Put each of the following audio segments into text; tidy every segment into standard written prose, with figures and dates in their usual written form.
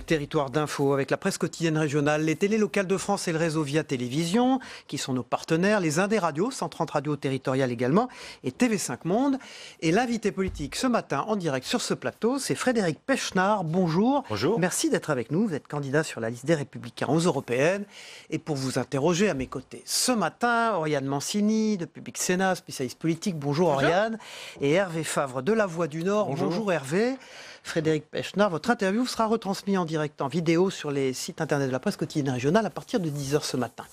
avec Territoire d'Info, avec la presse quotidienne régionale, les télés locales de France et le réseau Via Télévision, qui sont nos partenaires, les Indes radios, 130 radios territoriales également, et TV5 Monde. Et l'invité politique ce matin en direct sur ce plateau, c'est Frédéric Pechnard. Bonjour. Bonjour. Merci d'être avec nous. Vous êtes candidat sur la liste des Républicains aux Européennes. Et pour vous interroger à mes côtés ce matin, Oriane Mancini de Public Sénat, spécialiste politique. Bonjour Oriane. Et Hervé Favre de La Voix du Nord. Bonjour Hervé. Frédéric Pechnard, votre interview sera retransmise en direct en vidéo sur les sites internet de la presse quotidienne régionale à partir de 10h ce matin.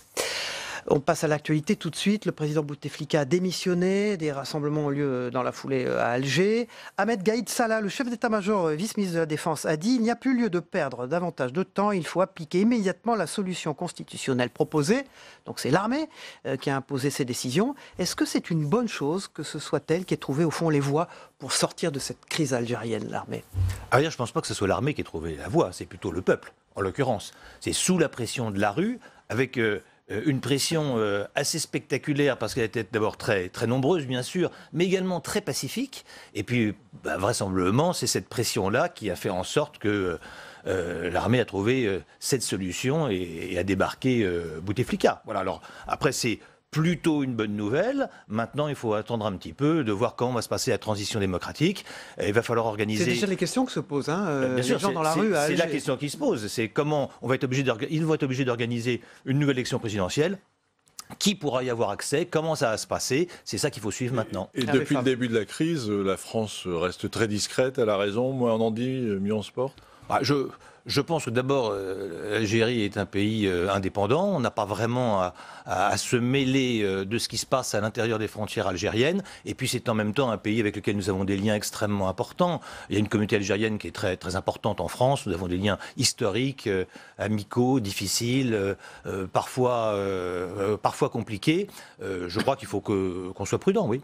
On passe à l'actualité tout de suite. Le président Bouteflika a démissionné. Des rassemblements ont lieu dans la foulée à Alger. Ahmed Gaïd Salah, le chef d'état-major, vice-ministre de la Défense, a dit « Il n'y a plus lieu de perdre davantage de temps. Il faut appliquer immédiatement la solution constitutionnelle proposée. » Donc c'est l'armée qui a imposé ces décisions. Est-ce que c'est une bonne chose que ce soit elle qui ait trouvé au fond les voies pour sortir de cette crise algérienne, l'armée? Je ne pense pas que ce soit l'armée qui ait trouvé la voie. C'est plutôt le peuple, en l'occurrence. C'est sous la pression de la rue, avec... une pression assez spectaculaire parce qu'elle était d'abord très, très nombreuse, bien sûr, mais également très pacifique. Et puis, vraisemblablement, c'est cette pression-là qui a fait en sorte que l'armée a trouvé cette solution et a débarqué Bouteflika. Voilà, alors, après, c'est plutôt une bonne nouvelle. Maintenant, il faut attendre un petit peu de voir comment va se passer la transition démocratique. Il va falloir organiser... C'est déjà les questions que se posent, bien les sûr, gens dans la rue à Alger. C'est la question qui se pose. C'est comment ils vont être obligés d'organiser une nouvelle élection présidentielle. Qui pourra y avoir accès? Comment ça va se passer? C'est ça qu'il faut suivre maintenant. Et depuis le début de la crise, la France reste très discrète. Elle a raison. Moins on en dit, mieux on se porte. Je pense que d'abord, l'Algérie est un pays indépendant. On n'a pas vraiment à se mêler de ce qui se passe à l'intérieur des frontières algériennes. Et puis c'est en même temps un pays avec lequel nous avons des liens extrêmement importants. Il y a une communauté algérienne qui est très, très importante en France. Nous avons des liens historiques, amicaux, difficiles, parfois compliqués. Je crois qu'il faut qu'on soit prudent, oui.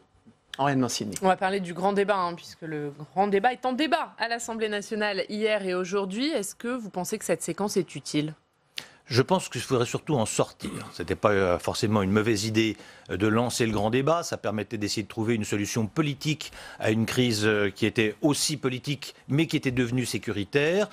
On va parler du grand débat, puisque le grand débat est en débat à l'Assemblée nationale hier et aujourd'hui. Est-ce que vous pensez que cette séquence est utile ? Je pense qu'il faudrait surtout en sortir. Ce n'était pas forcément une mauvaise idée de lancer le grand débat. Ça permettait d'essayer de trouver une solution politique à une crise qui était aussi politique, mais qui était devenue sécuritaire.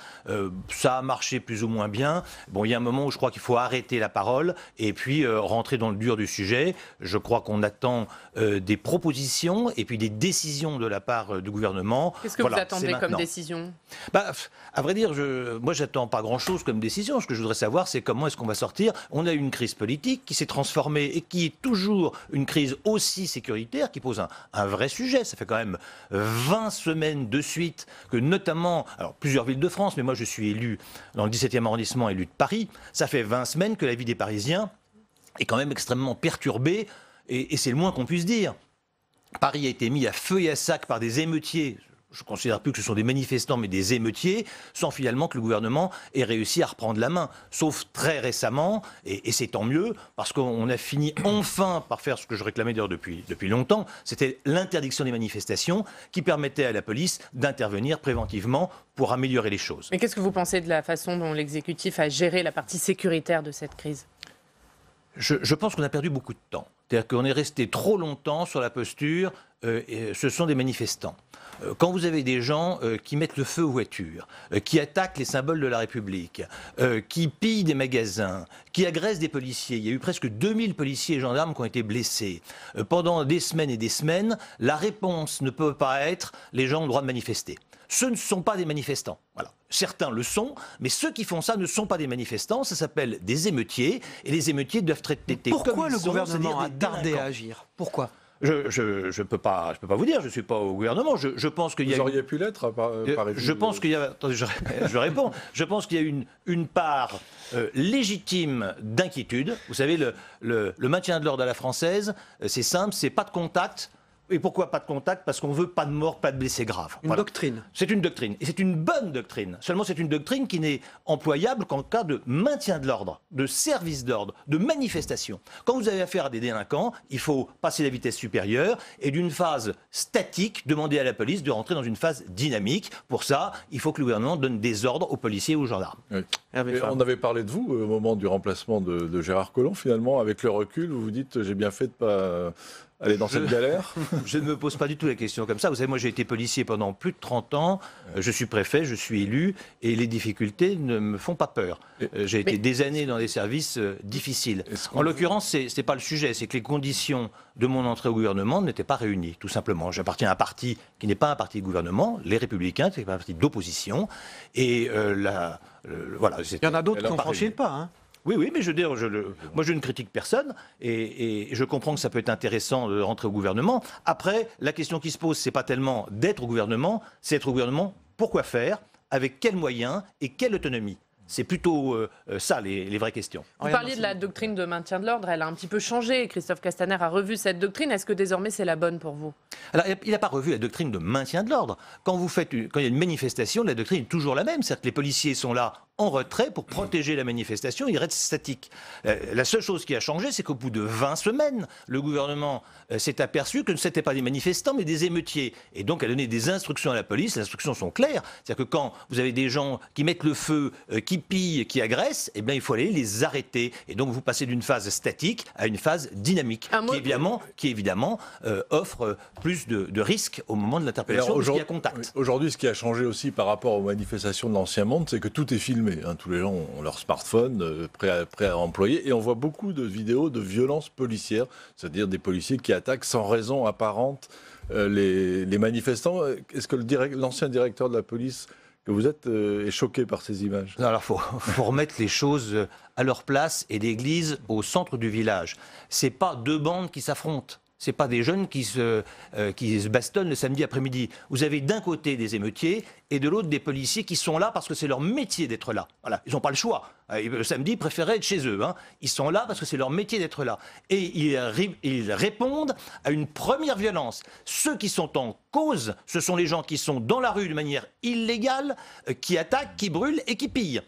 Ça a marché plus ou moins bien. Bon, il y a un moment où je crois qu'il faut arrêter la parole et puis rentrer dans le dur du sujet. Je crois qu'on attend des propositions et puis des décisions de la part du gouvernement. Qu'est-ce que vous attendez comme décision ? À vrai dire, moi, j'attends pas grand-chose comme décision. Ce que je voudrais savoir, c'est comment est-ce qu'on va sortir. On a une crise politique qui s'est transformée et qui est toujours une crise aussi sécuritaire, qui pose un vrai sujet. Ça fait quand même 20 semaines de suite que notamment, alors plusieurs villes de France, mais moi je suis élu dans le 17e arrondissement, élu de Paris, ça fait 20 semaines que la vie des Parisiens est quand même extrêmement perturbée et c'est le moins qu'on puisse dire. Paris a été mis à feu et à sac par des émeutiers. Je ne considère plus que ce sont des manifestants, mais des émeutiers, sans finalement que le gouvernement ait réussi à reprendre la main. Sauf très récemment, et c'est tant mieux, parce qu'on a fini enfin par faire ce que je réclamais d'ailleurs depuis longtemps, c'était l'interdiction des manifestations qui permettait à la police d'intervenir préventivement pour améliorer les choses. Mais qu'est-ce que vous pensez de la façon dont l'exécutif a géré la partie sécuritaire de cette crise ? Je pense qu'on a perdu beaucoup de temps. C'est-à-dire qu'on est resté trop longtemps sur la posture ce sont des manifestants. Quand vous avez des gens qui mettent le feu aux voitures, qui attaquent les symboles de la République, qui pillent des magasins, qui agressent des policiers, il y a eu presque 2000 policiers et gendarmes qui ont été blessés. Pendant des semaines et des semaines, la réponse ne peut pas être « les gens ont le droit de manifester ». Ce ne sont pas des manifestants. Voilà. Certains le sont, mais ceux qui font ça ne sont pas des manifestants. Ça s'appelle des émeutiers, et les émeutiers doivent être traités comme ils sont. Pourquoi le gouvernement a tardé à agir ? Pourquoi ? Je peux pas vous dire, je ne suis pas au gouvernement. Je pense qu'il y a... Vous auriez pu l'être, par Je pense qu'il y a... Attendez, je réponds. Je pense qu'il y a une part légitime d'inquiétude. Vous savez, le maintien de l'ordre à la française, c'est simple, c'est pas de contact. Et pourquoi pas de contact? Parce qu'on veut pas de mort, pas de blessés graves. Une doctrine. C'est une doctrine. Et c'est une bonne doctrine. Seulement, c'est une doctrine qui n'est employable qu'en cas de maintien de l'ordre, de service d'ordre, de manifestation. Quand vous avez affaire à des délinquants, il faut passer la vitesse supérieure et d'une phase statique, demander à la police de rentrer dans une phase dynamique. Pour ça, il faut que le gouvernement donne des ordres aux policiers et aux gendarmes. Oui. On avait parlé de vous au moment du remplacement de Gérard Collomb. Finalement, avec le recul, vous vous dites j'ai bien fait de aller dans cette galère? Je ne me pose pas du tout la question comme ça. Vous savez, moi j'ai été policier pendant plus de 30 ans, je suis préfet, je suis élu, et les difficultés ne me font pas peur. J'ai été des années dans des services difficiles. En l'occurrence, ce n'est pas le sujet, c'est que les conditions de mon entrée au gouvernement n'étaient pas réunies, tout simplement. J'appartiens à un parti qui n'est pas un parti de gouvernement, les Républicains, c'est un parti d'opposition, et voilà. Il y en a d'autres qui ont franchi le pas, hein. Oui, mais moi je ne critique personne et je comprends que ça peut être intéressant de rentrer au gouvernement. Après, la question qui se pose, c'est pas tellement d'être au gouvernement, c'est être au gouvernement, pourquoi faire, avec quels moyens et quelle autonomie. C'est plutôt ça, les vraies questions. Vous parliez de la doctrine de maintien de l'ordre, elle a un petit peu changé. Christophe Castaner a revu cette doctrine. Est-ce que désormais c'est la bonne pour vous? Alors, il n'a pas revu la doctrine de maintien de l'ordre. Quand il y a une manifestation, la doctrine est toujours la même. C'est-à-dire que les policiers sont là en retrait pour protéger la manifestation, ils restent statiques. La seule chose qui a changé, c'est qu'au bout de 20 semaines, le gouvernement s'est aperçu que ce n'étaient pas des manifestants, mais des émeutiers. Et donc a donné des instructions à la police. Les instructions sont claires. C'est-à-dire que quand vous avez des gens qui mettent le feu, qui pillent, qui agressent, eh bien, il faut aller les arrêter. Et donc vous passez d'une phase statique à une phase dynamique, qui évidemment offre plus de risques au moment de l'interpellation, parce qu'il y a contact. Aujourd'hui, ce qui a changé aussi par rapport aux manifestations de l'ancien monde, c'est que tout est filmé. Tous les gens ont leur smartphone prêt à employer et on voit beaucoup de vidéos de violences policières, c'est-à-dire des policiers qui attaquent sans raison apparente les manifestants. Est-ce que l'ancien directeur de la police que vous êtes est choqué par ces images? Alors faut remettre les choses à leur place et l'église au centre du village. C'est pas deux bandes qui s'affrontent. C'est pas des jeunes qui se bastonnent le samedi après-midi. Vous avez d'un côté des émeutiers et de l'autre des policiers qui sont là parce que c'est leur métier d'être là. Voilà, ils n'ont pas le choix. Le samedi, ils préféraient être chez eux. Ils sont là parce que c'est leur métier d'être là. Et ils répondent à une première violence. Ceux qui sont en cause, ce sont les gens qui sont dans la rue de manière illégale, qui attaquent, qui brûlent et qui pillent.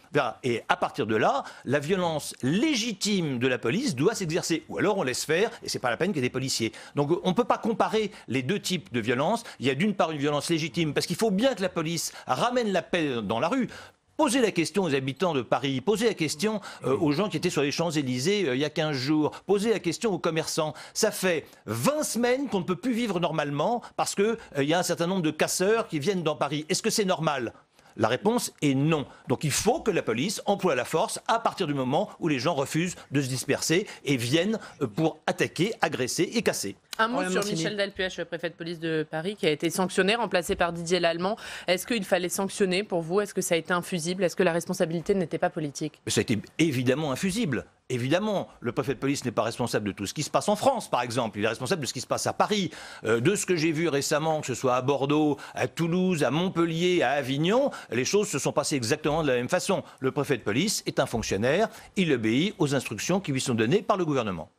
Et à partir de là, la violence légitime de la police doit s'exercer. Ou alors on laisse faire, et c'est pas la peine qu'il y ait des policiers. Donc on ne peut pas comparer les deux types de violence. Il y a d'une part une violence légitime, parce qu'il faut bien que la police ramène la paix dans la rue. Posez la question aux habitants de Paris, posez la question aux gens qui étaient sur les Champs-Élysées il y a 15 jours, posez la question aux commerçants. Ça fait 20 semaines qu'on ne peut plus vivre normalement parce qu'il y a un certain nombre de casseurs qui viennent dans Paris. Est-ce que c'est normal ? La réponse est non. Donc il faut que la police emploie la force à partir du moment où les gens refusent de se disperser et viennent pour attaquer, agresser et casser. Un mot sur Michel Delpech, préfet de police de Paris, qui a été sanctionné, remplacé par Didier Lallemand. Est-ce qu'il fallait sanctionner pour vous? Est-ce que ça a été infusible? Est-ce que la responsabilité n'était pas politique? Ça a été évidemment infusible. Évidemment, le préfet de police n'est pas responsable de tout ce qui se passe en France, par exemple. Il est responsable de ce qui se passe à Paris. De ce que j'ai vu récemment, que ce soit à Bordeaux, à Toulouse, à Montpellier, à Avignon, les choses se sont passées exactement de la même façon. Le préfet de police est un fonctionnaire, il obéit aux instructions qui lui sont données par le gouvernement.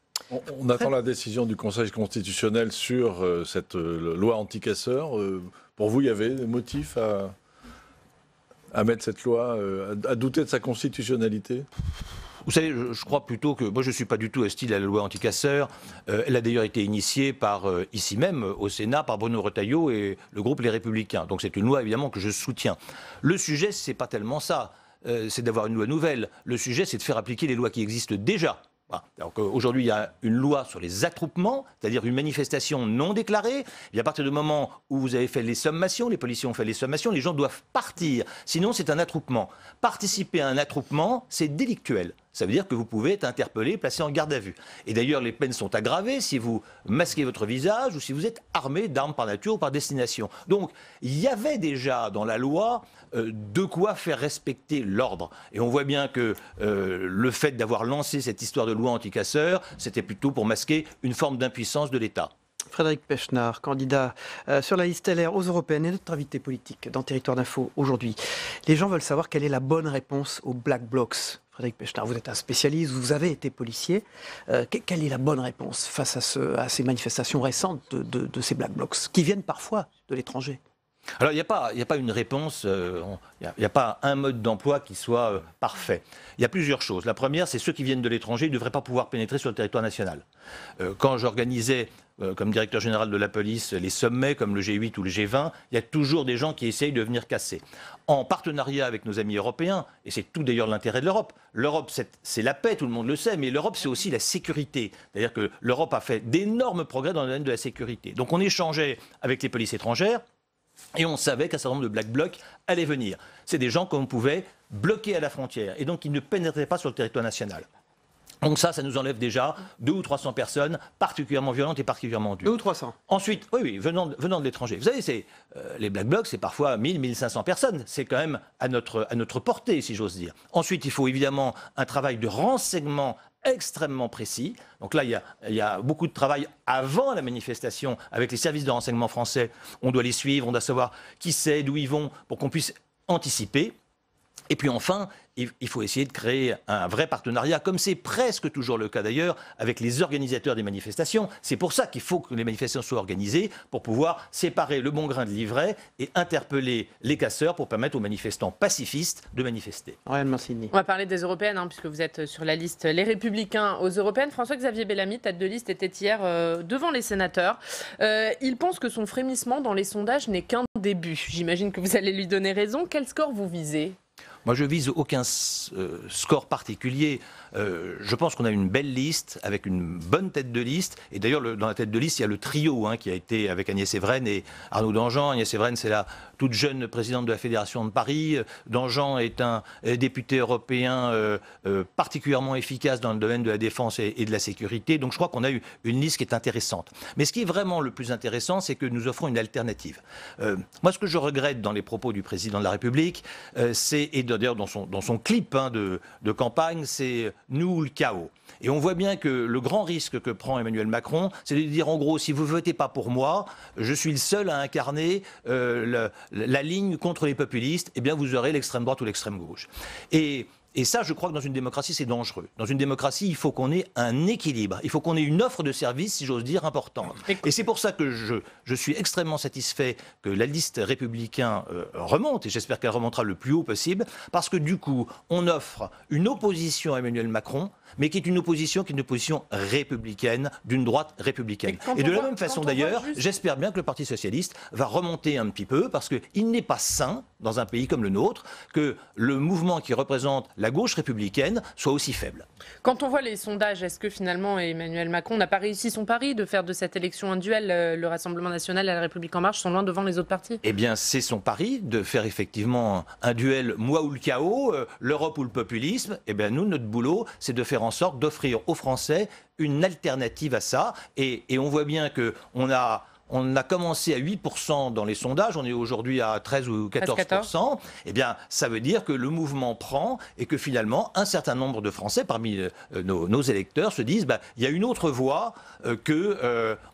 On attend la décision du Conseil constitutionnel sur cette loi anti-casseurs. Pour vous, il y avait des motifs à mettre cette loi, à douter de sa constitutionnalité? Vous savez, je crois plutôt que... Moi, je ne suis pas du tout hostile à la loi anti-casseurs. Elle a d'ailleurs été initiée ici même, au Sénat, par Bruno Retailleau et le groupe Les Républicains. Donc c'est une loi, évidemment, que je soutiens. Le sujet, ce n'est pas tellement ça. C'est d'avoir une loi nouvelle. Le sujet, c'est de faire appliquer les lois qui existent déjà. Donc aujourd'hui, il y a une loi sur les attroupements, c'est-à-dire une manifestation non déclarée. Et à partir du moment où vous avez fait les sommations, les policiers ont fait les sommations, les gens doivent partir. Sinon, c'est un attroupement. Participer à un attroupement, c'est délictuel. Ça veut dire que vous pouvez être interpellé, placé en garde à vue. Et d'ailleurs, les peines sont aggravées si vous masquez votre visage ou si vous êtes armé d'armes par nature ou par destination. Donc, il y avait déjà dans la loi de quoi faire respecter l'ordre. Et on voit bien que le fait d'avoir lancé cette histoire de loi anti-casseurs, c'était plutôt pour masquer une forme d'impuissance de l'État. Frédéric Pechnard, candidat sur la liste LR aux européennes et notre invité politique dans Territoire d'Info aujourd'hui. Les gens veulent savoir quelle est la bonne réponse aux Black Blocs. Frédéric Pechnard, vous êtes un spécialiste, vous avez été policier. Quelle est la bonne réponse face à ces manifestations récentes de ces Black Blocs qui viennent parfois de l'étranger? Alors, il n'y a pas une réponse, il n'y a pas un mode d'emploi qui soit parfait. Il y a plusieurs choses. La première, c'est ceux qui viennent de l'étranger ne devraient pas pouvoir pénétrer sur le territoire national. Quand j'organisais, comme directeur général de la police, les sommets comme le G8 ou le G20, il y a toujours des gens qui essayent de venir casser. En partenariat avec nos amis européens, et c'est tout d'ailleurs l'intérêt de l'Europe. L'Europe, c'est la paix, tout le monde le sait, mais l'Europe, c'est aussi la sécurité. C'est-à-dire que l'Europe a fait d'énormes progrès dans le domaine de la sécurité. Donc on échangeait avec les polices étrangères, et on savait qu'un certain nombre de Black Blocs allaient venir. C'est des gens qu'on pouvait bloquer à la frontière, et donc ils ne pénétraient pas sur le territoire national. Donc ça nous enlève déjà 200 ou 300 personnes particulièrement violentes et particulièrement dures. 200 ou 300. Ensuite, oui, venant de l'étranger. Vous savez, les Black Blocs, c'est parfois 1000, 1500 personnes. C'est quand même à notre portée, si j'ose dire. Ensuite, il faut évidemment un travail de renseignement extrêmement précis. Donc là, il y a beaucoup de travail avant la manifestation avec les services de renseignement français. On doit les suivre, on doit savoir qui c'est, d'où ils vont, pour qu'on puisse anticiper. Et puis enfin, il faut essayer de créer un vrai partenariat, comme c'est presque toujours le cas d'ailleurs, avec les organisateurs des manifestations. C'est pour ça qu'il faut que les manifestations soient organisées, pour pouvoir séparer le bon grain de l'ivraie et interpeller les casseurs pour permettre aux manifestants pacifistes de manifester. Oriane Mancini. On va parler des européennes, puisque vous êtes sur la liste Les Républicains aux européennes. François-Xavier Bellamy, tête de liste, était hier devant les sénateurs. Il pense que son frémissement dans les sondages n'est qu'un début. J'imagine que vous allez lui donner raison. Quel score vous visez ? Moi, je vise aucun score particulier. Je pense qu'on a une belle liste, avec une bonne tête de liste. Et d'ailleurs, dans la tête de liste, il y a le trio qui a été avec Agnès Evren et Arnaud Danjean. Agnès Evren, c'est la toute jeune présidente de la Fédération de Paris. Danjean est un député européen particulièrement efficace dans le domaine de la défense et de la sécurité. Donc je crois qu'on a eu une liste qui est intéressante. Mais ce qui est vraiment le plus intéressant, c'est que nous offrons une alternative. Moi, ce que je regrette dans les propos du président de la République, et d'ailleurs dans son clip de campagne, c'est « nous ou le chaos ». Et on voit bien que le grand risque que prend Emmanuel Macron, c'est de dire en gros, si vous ne votez pas pour moi, je suis le seul à incarner la ligne contre les populistes, eh bien vous aurez l'extrême droite ou l'extrême gauche. Et ça, je crois que dans une démocratie, c'est dangereux. Dans une démocratie, il faut qu'on ait un équilibre. Il faut qu'on ait une offre de service, si j'ose dire, importante. Et c'est pour ça que je suis extrêmement satisfait que la liste républicain remonte, et j'espère qu'elle remontera le plus haut possible, parce que du coup, on offre une opposition à Emmanuel Macron, mais qui est une opposition républicaine, d'une droite républicaine. Et de la même façon d'ailleurs, j'espère bien que le Parti socialiste va remonter un petit peu, parce qu'il n'est pas sain, dans un pays comme le nôtre, que le mouvement qui représente la gauche républicaine soit aussi faible. Quand on voit les sondages, est-ce que finalement Emmanuel Macron n'a pas réussi son pari de faire de cette élection un duel? Le Rassemblement national et la République en marche sont loin devant les autres partis. Eh bien, c'est son pari de faire effectivement un duel moi ou le chaos, l'Europe ou le populisme. Eh bien, nous, notre boulot, c'est de faire en sorte d'offrir aux Français une alternative à ça. Et on voit bien qu'on a commencé à 8% dans les sondages, on est aujourd'hui à 13 ou 14%. Eh bien, ça veut dire que le mouvement prend et que finalement, un certain nombre de Français, parmi nos électeurs, se disent il y a une autre voie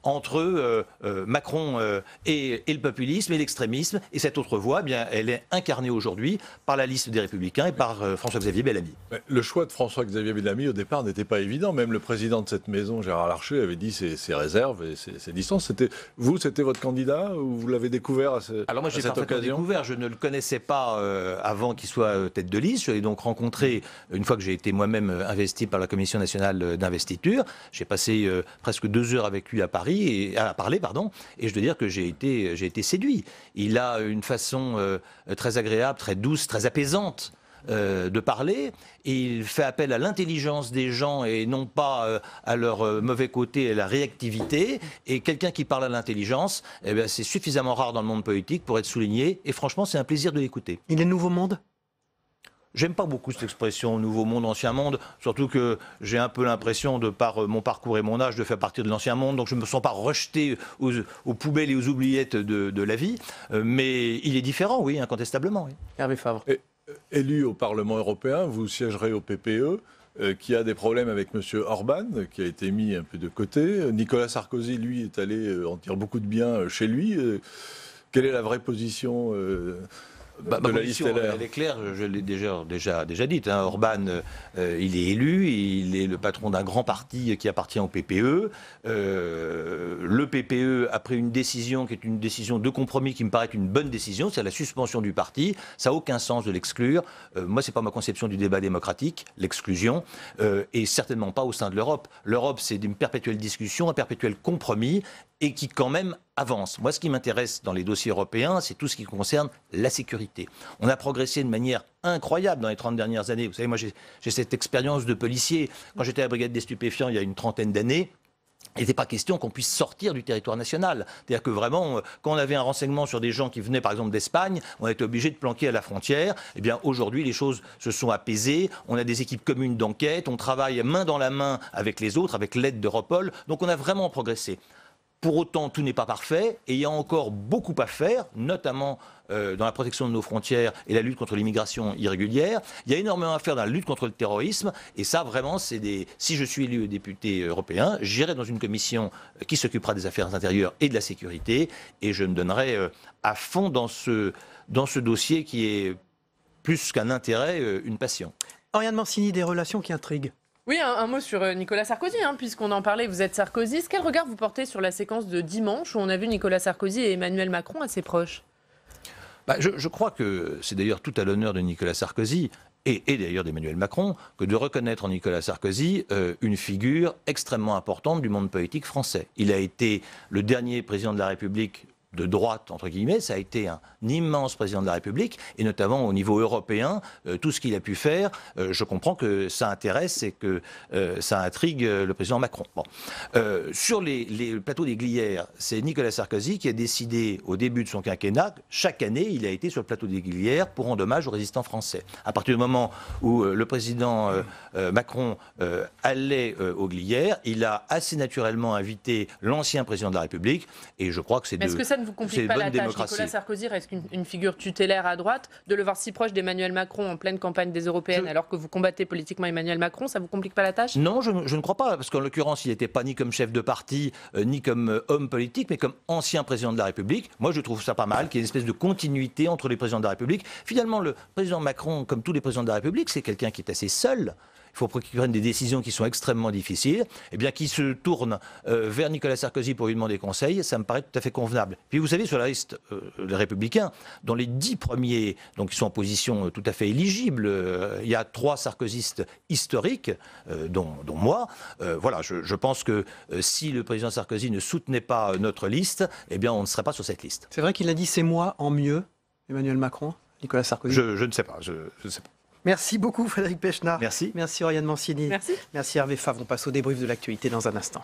entre Macron et le populisme et l'extrémisme. Et cette autre voie, eh bien, elle est incarnée aujourd'hui par la liste des Républicains et par François-Xavier Bellamy. Le choix de François-Xavier Bellamy, au départ, n'était pas évident. Même le président de cette maison, Gérard Larcher, avait dit ses réserves et ses distances. C'était votre candidat ou vous l'avez découvert à cette occasion? Alors moi, j'ai parfaitement découvert. Je ne le connaissais pas avant qu'il soit tête de liste. Je l'ai donc rencontré une fois que j'ai été moi-même investi par la Commission nationale d'investiture. J'ai passé presque 2 heures avec lui à parler, et je dois dire que j'ai été séduit. Il a une façon très agréable, très douce, très apaisante de parler, et il fait appel à l'intelligence des gens et non pas à leur mauvais côté et à la réactivité. Et quelqu'un qui parle à l'intelligence, eh bien, c'est suffisamment rare dans le monde politique pour être souligné, et franchement c'est un plaisir de l'écouter. Il est nouveau monde? J'aime pas beaucoup cette expression « nouveau monde, ancien monde », surtout que j'ai un peu l'impression, de par mon parcours et mon âge, de faire partie de l'ancien monde, donc je ne me sens pas rejeté aux poubelles et aux oubliettes de la vie, mais il est différent, oui, incontestablement. Oui. Hervé Favre. Élu au Parlement européen, vous siégerez au PPE, qui a des problèmes avec M. Orban, qui a été mis un peu de côté. Nicolas Sarkozy, lui, est allé en dire beaucoup de bien chez lui. Quelle est la vraie position de la liste LR. Elle est claire, je l'ai déjà dite. Hein. Orban, il est élu, il est le patron d'un grand parti qui appartient au PPE. Le PPE a pris une décision qui est une décision de compromis qui me paraît une bonne décision, c'est la suspension du parti. Ça n'a aucun sens de l'exclure. Moi, c'est pas ma conception du débat démocratique, l'exclusion, et certainement pas au sein de l'Europe. L'Europe, c'est une perpétuelle discussion, un perpétuel compromis, et qui quand même avance. Moi, ce qui m'intéresse dans les dossiers européens, c'est tout ce qui concerne la sécurité. On a progressé de manière incroyable dans les 30 dernières années. Vous savez, moi, j'ai cette expérience de policier. Quand j'étais à la brigade des stupéfiants il y a une trentaine d'années, il n'était pas question qu'on puisse sortir du territoire national. C'est-à-dire que vraiment, quand on avait un renseignement sur des gens qui venaient par exemple d'Espagne, on était obligé de planquer à la frontière. Eh bien aujourd'hui, les choses se sont apaisées. On a des équipes communes d'enquête. On travaille main dans la main avec les autres, avec l'aide d'Europol. Donc on a vraiment progressé. Pour autant, tout n'est pas parfait et il y a encore beaucoup à faire, notamment dans la protection de nos frontières et la lutte contre l'immigration irrégulière. Il y a énormément à faire dans la lutte contre le terrorisme et ça, vraiment, si je suis élu député européen, j'irai dans une commission qui s'occupera des affaires intérieures et de la sécurité et je me donnerai à fond dans ce dossier qui est plus qu'un intérêt, une passion. Oriane Mancini, des relations qui intriguent. Oui, un mot sur Nicolas Sarkozy, puisqu'on en parlait, vous êtes sarkozyste. Quel regard vous portez sur la séquence de dimanche où on a vu Nicolas Sarkozy et Emmanuel Macron assez proches? Je crois que c'est d'ailleurs tout à l'honneur de Nicolas Sarkozy et d'ailleurs d'Emmanuel Macron que de reconnaître en Nicolas Sarkozy une figure extrêmement importante du monde politique français. Il a été le dernier président de la République de droite, entre guillemets, ça a été un immense président de la République, et notamment au niveau européen, tout ce qu'il a pu faire, je comprends que ça intéresse et que ça intrigue le président Macron. Bon. Sur les plateaux des Glières, c'est Nicolas Sarkozy qui a décidé, au début de son quinquennat, chaque année, il a été sur le plateau des Glières pour rendre hommage aux résistants français. À partir du moment où le président Macron allait aux Glières, il a assez naturellement invité l'ancien président de la République, et je crois que c'est Est-ce que ça ne vous complique pas la tâche? Nicolas Sarkozy reste une figure tutélaire à droite. De le voir si proche d'Emmanuel Macron en pleine campagne des Européennes, alors que vous combattez politiquement Emmanuel Macron, ça ne vous complique pas la tâche? Non, je ne crois pas, parce qu'en l'occurrence, il n'était pas ni comme chef de parti, ni comme homme politique, mais comme ancien président de la République. Moi, je trouve ça pas mal, qu'il y ait une espèce de continuité entre les présidents de la République. Finalement, le président Macron, comme tous les présidents de la République, c'est quelqu'un qui est assez seul. Il faut qu'il prenne des décisions qui sont extrêmement difficiles, et bien qui se tourne vers Nicolas Sarkozy pour lui demander conseil, ça me paraît tout à fait convenable. Puis vous savez, sur la liste des Républicains, dans les 10 premiers, donc qui sont en position tout à fait éligible, il y a 3 sarkozystes historiques, dont moi. Voilà, je pense que si le président Sarkozy ne soutenait pas notre liste, eh bien on ne serait pas sur cette liste. C'est vrai qu'il a dit c'est moi en mieux, Emmanuel Macron, Nicolas Sarkozy. Je ne sais pas, je ne sais pas. Merci beaucoup Frédéric Pechnard. Merci. Merci Oriane Mancini. Merci. Merci Hervé Favre. On passe au débrief de l'actualité dans un instant.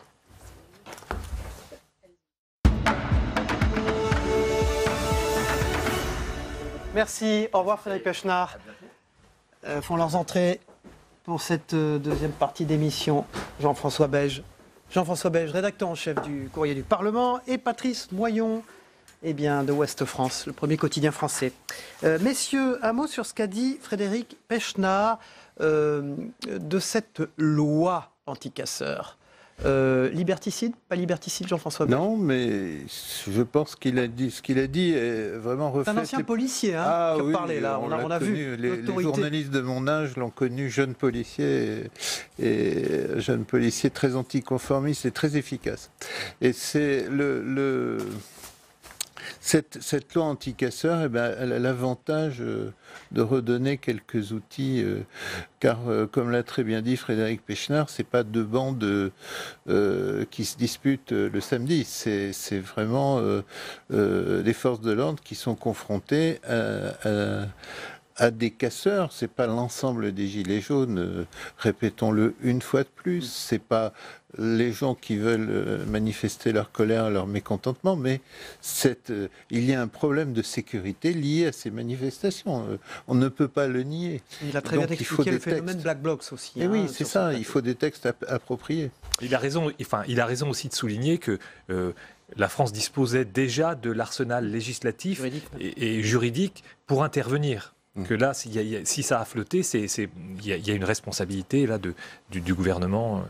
Merci. Au revoir Frédéric Pechnard. Font leurs entrées pour cette deuxième partie d'émission Jean-François Beige. Jean-François Beige, rédacteur en chef du Courrier du Parlement, et Patrice Moyon, de Ouest France, le premier quotidien français. Messieurs, un mot sur ce qu'a dit Frédéric Pechnard de cette loi anti-casseurs. Liberticide, pas liberticide, Jean-François Beige? Non, mais je pense qu'il a dit, ce qu'il a dit est vraiment reflet. C'est un ancien policier qui a parlé, là. On a vu. Les journalistes de mon âge l'ont connu, jeune policier, et jeune policier très anticonformiste et très efficace. Et c'est cette loi anti-casseurs, elle a l'avantage de redonner quelques outils, car comme l'a très bien dit Frédéric Pechnard, c'est pas deux bandes qui se disputent le samedi, c'est vraiment des forces de l'ordre qui sont confrontées à des casseurs. C'est pas l'ensemble des gilets jaunes, répétons-le une fois de plus, c'est pas les gens qui veulent manifester leur colère, leur mécontentement, mais il y a un problème de sécurité lié à ces manifestations. On ne peut pas le nier. Il a très bien expliqué le phénomène Black Blocs aussi. Et oui, c'est ça, il faut des textes appropriés. Il a raison aussi de souligner que la France disposait déjà de l'arsenal législatif et juridique pour intervenir. Que là, si ça a flotté, il y a une responsabilité là, du gouvernement.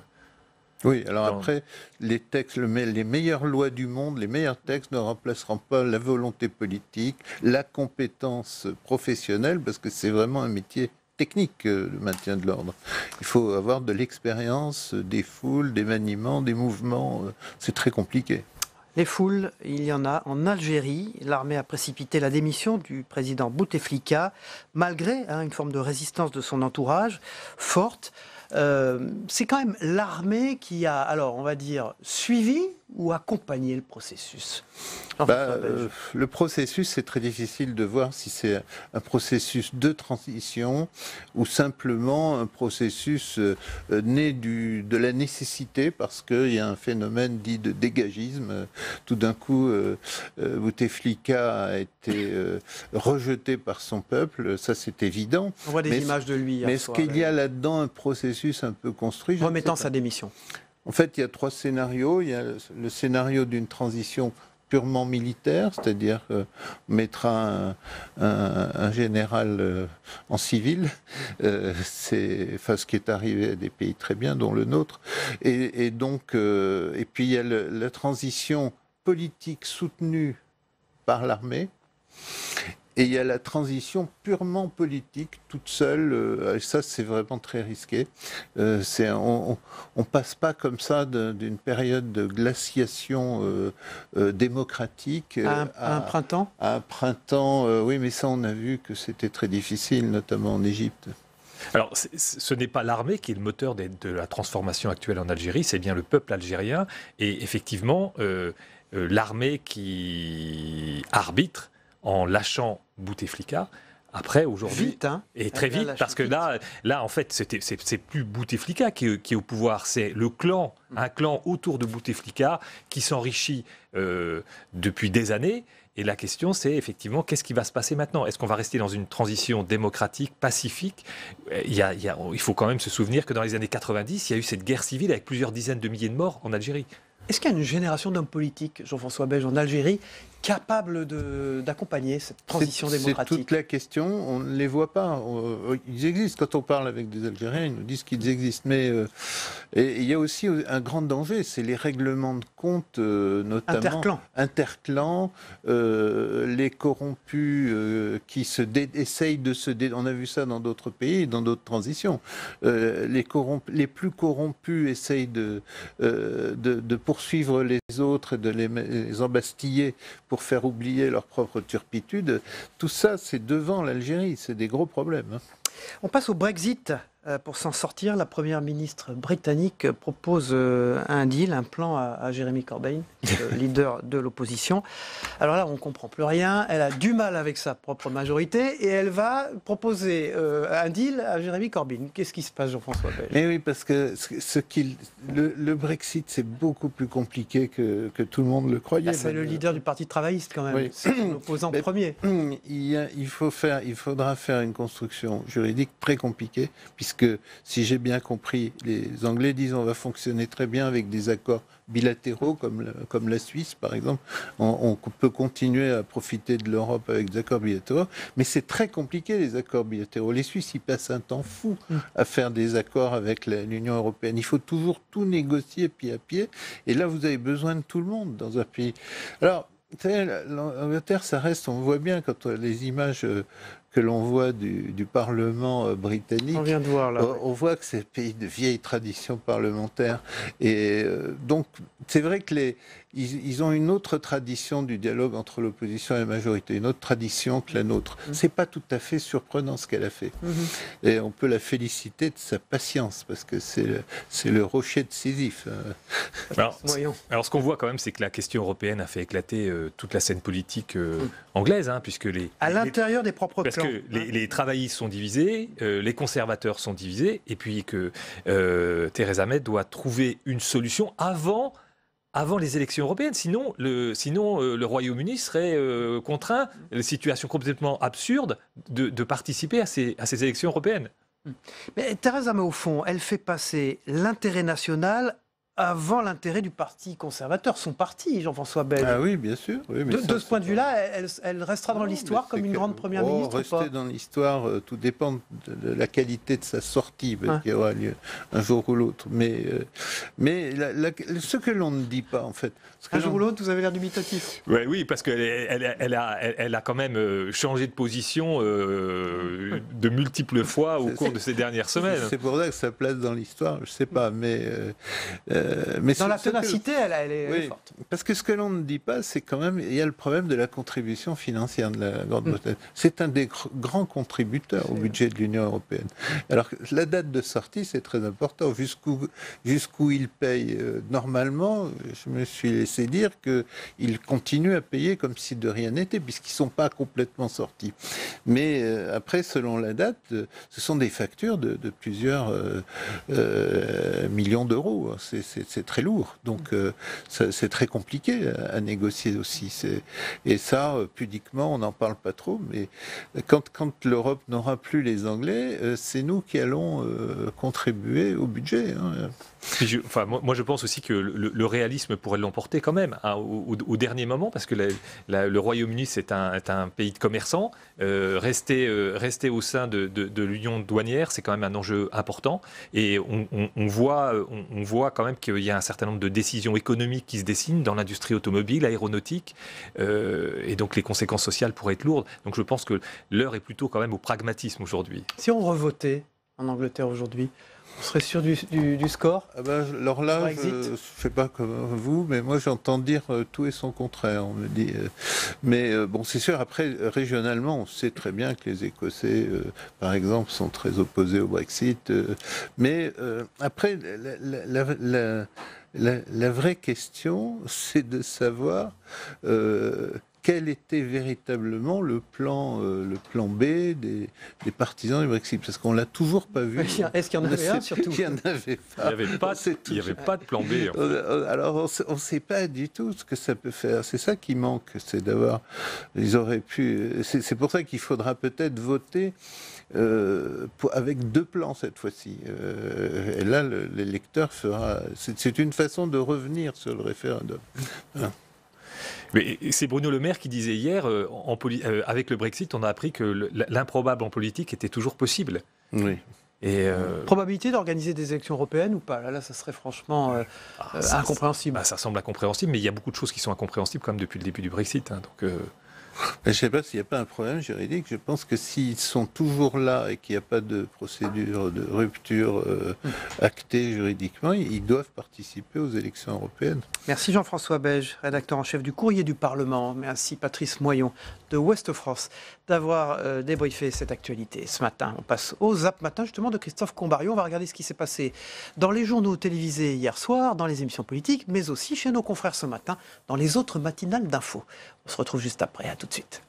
Oui, alors après, les textes, les meilleures lois du monde, les meilleurs textes ne remplaceront pas la volonté politique, la compétence professionnelle, parce que c'est vraiment un métier technique, le maintien de l'ordre. Il faut avoir de l'expérience, des foules, des maniements, des mouvements. C'est très compliqué. Les foules, il y en a en Algérie. L'armée a précipité la démission du président Bouteflika, malgré une forme de résistance de son entourage forte. C'est quand même l'armée qui a, alors on va dire, suivi ou accompagné le processus. Le processus, c'est très difficile de voir si c'est un processus de transition ou simplement un processus né de la nécessité, parce qu'il y a un phénomène dit de dégagisme. Tout d'un coup, Bouteflika a été rejeté par son peuple, ça c'est évident. On voit des images de lui. Mais est-ce qu'il y a là-dedans un processus un peu construit? Remettant sa démission. En fait, il y a 3 scénarios. Il y a le scénario d'une transition purement militaire, c'est-à-dire qu'on mettra un général en civil. C'est ce qui est arrivé à des pays très bien, dont le nôtre. Et puis il y a la transition politique soutenue par l'armée. Et il y a la transition purement politique, toute seule, et ça c'est vraiment très risqué. On passe pas comme ça d'une période de glaciation démocratique à un printemps. À un printemps, oui, mais ça on a vu que c'était très difficile, notamment en Égypte. Alors, ce n'est pas l'armée qui est le moteur de la transformation actuelle en Algérie, c'est bien le peuple algérien. Et effectivement, l'armée qui arbitre en lâchant Bouteflika. Après, aujourd'hui, vite, et très vite, parce que là, en fait, c'est plus Bouteflika qui est au pouvoir, c'est le clan, un clan autour de Bouteflika qui s'enrichit depuis des années. Et la question, c'est effectivement, qu'est-ce qui va se passer maintenant? Est-ce qu'on va rester dans une transition démocratique, pacifique? Il faut quand même se souvenir que dans les années 90, il y a eu cette guerre civile avec plusieurs dizaines de milliers de morts en Algérie. Est-ce qu'il y a une génération d'hommes politiques, Jean-François Beige, en Algérie, capables d'accompagner cette transition démocratique? C'est toute la question, on ne les voit pas. Ils existent, quand on parle avec des Algériens, ils nous disent qu'ils existent. Mais et il y a aussi un grand danger, c'est les règlements de compte, notamment interclans, les corrompus qui essayent de se... On a vu ça dans d'autres pays, dans d'autres transitions. Les plus corrompus essayent de poursuivre les autres et de les embastiller pour faire oublier leur propre turpitude. Tout ça, c'est devant l'Algérie, c'est des gros problèmes. On passe au Brexit. Pour s'en sortir, la première ministre britannique propose un deal, un plan à Jeremy Corbyn, le leader de l'opposition. Alors là, on ne comprend plus rien. Elle a du mal avec sa propre majorité et elle va proposer un deal à Jeremy Corbyn. Qu'est-ce qui se passe, Jean-François Beige? Mais oui, parce que le Brexit, c'est beaucoup plus compliqué que tout le monde le croyait. C'est le leader du Parti travailliste, quand même. Oui. C'est l'opposant premier. Il faudra faire une construction juridique très compliquée, puisque si j'ai bien compris, les Anglais disent on va fonctionner très bien avec des accords bilatéraux comme la Suisse par exemple. On peut continuer à profiter de l'Europe avec des accords bilatéraux, mais c'est très compliqué les accords bilatéraux. Les Suisses, ils passent un temps fou à faire des accords avec l'Union européenne. Il faut toujours tout négocier pied à pied, et là vous avez besoin de tout le monde dans un pays. Alors, l'Angleterre, ça reste, on voit bien quand les images que l'on voit du Parlement britannique, on vient de voir, là, on voit que c'est un pays de vieille tradition parlementaire. Et donc, c'est vrai que ils ont une autre tradition du dialogue entre l'opposition et la majorité, une autre tradition que la nôtre. C'est pas tout à fait surprenant ce qu'elle a fait. Et on peut la féliciter de sa patience, parce que c'est le rocher de Sisyphe. Alors, ce qu'on voit quand même, c'est que la question européenne a fait éclater toute la scène politique anglaise, puisque à l'intérieur des propres clans. Parce que les travaillistes sont divisés, les conservateurs sont divisés, et puis que Theresa May doit trouver une solution avant les élections européennes. Sinon, le Royaume-Uni serait contraint, une situation complètement absurde, de participer à ces élections européennes. Mais Theresa May, au fond, elle fait passer l'intérêt national avant l'intérêt du Parti conservateur, son parti, Jean-François Bège. Ah oui, bien sûr. Oui, mais de ce point de vue-là, elle restera dans l'histoire comme une grande première ministre ou pas? Rester dans l'histoire, tout dépend de la qualité de sa sortie, qui aura lieu un jour ou l'autre. Mais ce que l'on ne dit pas, en fait... Un jour ou l'autre, vous avez l'air dubitatif. Oui, parce qu'elle a quand même changé de position de multiples fois au cours de ces dernières semaines. C'est pour ça que sa place dans l'histoire, je ne sais pas, mais dans la ténacité, elle est forte. Parce que ce que l'on ne dit pas, c'est quand même, il y a le problème de la contribution financière de la Grande-Bretagne. C'est un des grands contributeurs au budget de l'Union européenne. Alors, la date de sortie, c'est très important. Jusqu'où il paye normalement, je me suis laissé dire qu'ils continuent à payer comme si de rien n'était, puisqu'ils ne sont pas complètement sortis. Mais après, selon la date, ce sont des factures de plusieurs millions d'euros. C'est très lourd. Donc, c'est très compliqué à négocier aussi. Et ça, pudiquement, on n'en parle pas trop. Mais quand l'Europe n'aura plus les Anglais, c'est nous qui allons contribuer au budget. Moi, je pense aussi que le réalisme pourrait l'emporter quand même au dernier moment, parce que le Royaume-Uni, c'est un pays de commerçants. Rester au sein de l'union douanière, c'est quand même un enjeu important. Et on voit quand même qu'il y a un certain nombre de décisions économiques qui se dessinent dans l'industrie automobile, aéronautique, et donc les conséquences sociales pourraient être lourdes. Donc je pense que l'heure est plutôt quand même au pragmatisme aujourd'hui. Si on revotait en Angleterre aujourd'hui, on serait sûr du score? Alors là, je ne fais pas comme vous, mais moi j'entends dire tout et son contraire, on me dit. Mais bon, c'est sûr, après, régionalement, on sait très bien que les Écossais, par exemple, sont très opposés au Brexit. Mais après, la vraie question, c'est de savoir... quel était véritablement le plan B des partisans du Brexit? Parce qu'on ne l'a toujours pas vu. Est-ce qu'il y en avait un, surtout? Il n'y en avait pas. Il n'y avait pas de plan B. En fait. Alors, on ne sait pas du tout ce que ça peut faire. C'est ça qui manque. C'est d'avoir... Ils auraient pu... C'est pour ça qu'il faudra peut-être voter avec deux plans cette fois-ci. Et là, l'électeur fera... C'est une façon de revenir sur le référendum. Voilà. Mais c'est Bruno Le Maire qui disait hier, avec le Brexit, on a appris que l'improbable en politique était toujours possible. Oui. Probabilité d'organiser des élections européennes ou pas? Là, ça serait franchement incompréhensible. Ça semble incompréhensible, mais il y a beaucoup de choses qui sont incompréhensibles quand même depuis le début du Brexit. Je ne sais pas s'il n'y a pas un problème juridique. Je pense que s'ils sont toujours là et qu'il n'y a pas de procédure de rupture actée juridiquement, ils doivent participer aux élections européennes. Merci Jean-François Bège, rédacteur en chef du Courrier du Parlement. Merci Patrice Moyon de Ouest France d'avoir débriefé cette actualité ce matin. On passe au Zap Matin justement de Christophe Combarion. On va regarder ce qui s'est passé dans les journaux télévisés hier soir, dans les émissions politiques, mais aussi chez nos confrères ce matin, dans les autres matinales d'infos. On se retrouve juste après. À tout de suite.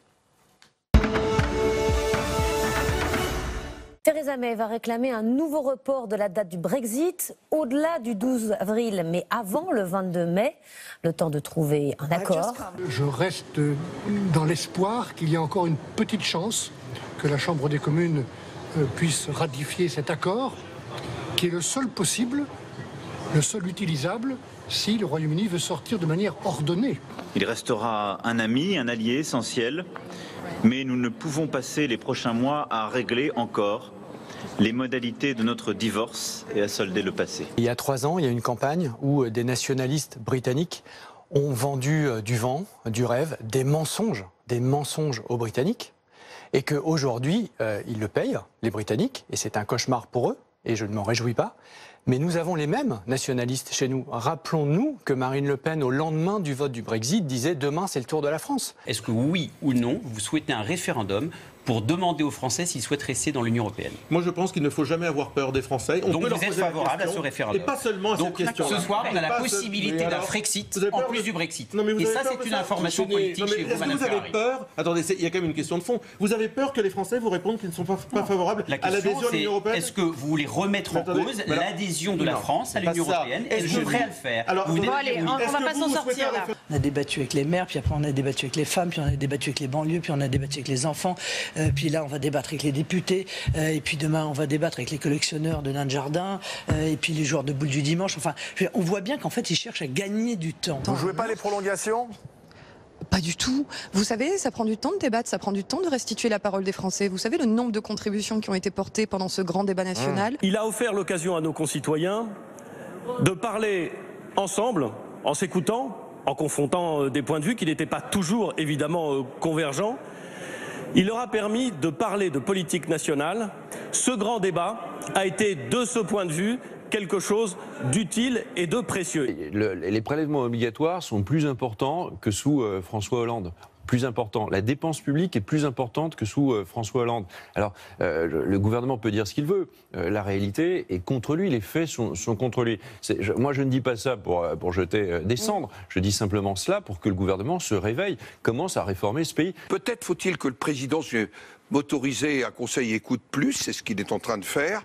Theresa May va réclamer un nouveau report de la date du Brexit, au-delà du 12 avril, mais avant le 22 mai, le temps de trouver un accord. Je reste dans l'espoir qu'il y a encore une petite chance que la Chambre des communes puisse ratifier cet accord, qui est le seul possible, le seul utilisable, si le Royaume-Uni veut sortir de manière ordonnée. Il restera un ami, un allié essentiel, mais nous ne pouvons passer les prochains mois à régler encore les modalités de notre divorce et à solder le passé. Il y a 3 ans, il y a une campagne où des nationalistes britanniques ont vendu du vent, du rêve, des mensonges aux Britanniques, et qu'aujourd'hui, ils le payent, les Britanniques, et c'est un cauchemar pour eux, et je ne m'en réjouis pas. Mais nous avons les mêmes nationalistes chez nous. Rappelons-nous que Marine Le Pen, au lendemain du vote du Brexit, disait « Demain, c'est le tour de la France ». Est-ce que oui ou non, vous souhaitez un référendum pour demander aux Français s'ils souhaitent rester dans l'Union européenne? Moi, je pense qu'il ne faut jamais avoir peur des Français. Donc vous êtes favorable à ce référendum? Et pas seulement à cette question. Ce soir, on a la possibilité d'un Frexit en plus du Brexit. Et ça, c'est une information politique chez vous, Madame Ferrari. Vous avez peur? Attendez, il y a quand même une question de fond. Vous avez peur que les Français vous répondent qu'ils ne sont pas favorables à l'adhésion à l'Union européenne? Est-ce que vous voulez remettre en cause l'adhésion l'adhésion de la France à l'Union européenne. Êtes-vous prêt à le faire? Bon, allez, on va pas s'en sortir là. On a débattu avec les maires, puis après on a débattu avec les femmes, puis on a débattu avec les banlieues, puis on a débattu avec les enfants, puis là on va débattre avec les députés, et puis demain on va débattre avec les collectionneurs de nains de jardin, et puis les joueurs de boules du dimanche. Enfin, on voit bien qu'en fait ils cherchent à gagner du temps. Vous jouez pas les prolongations ? Pas du tout. Vous savez, ça prend du temps de débattre, ça prend du temps de restituer la parole des Français. Vous savez le nombre de contributions qui ont été portées pendant ce grand débat national. Il a offert l'occasion à nos concitoyens de parler ensemble, en s'écoutant, en confrontant des points de vue qui n'étaient pas toujours évidemment convergents. Il leur a permis de parler de politique nationale. Ce grand débat a été, de ce point de vue, quelque chose d'utile et de précieux. Les prélèvements obligatoires sont plus importants que sous François Hollande. Plus important. La dépense publique est plus importante que sous François Hollande. Alors, le gouvernement peut dire ce qu'il veut. La réalité est contre lui. Les faits sont contre lui. Moi, je ne dis pas ça pour jeter des cendres. Je dis simplement cela pour que le gouvernement se réveille, commence à réformer ce pays. Peut-être faut-il que le président m'autoriser un conseil écoute plus, c'est ce qu'il est en train de faire,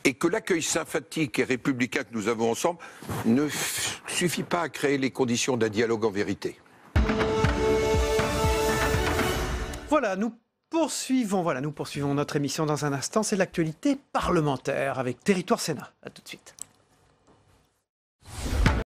et que l'accueil sympathique et républicain que nous avons ensemble ne suffit pas à créer les conditions d'un dialogue en vérité. Voilà, nous poursuivons notre émission dans un instant. C'est l'actualité parlementaire avec Territoire Sénat. À tout de suite.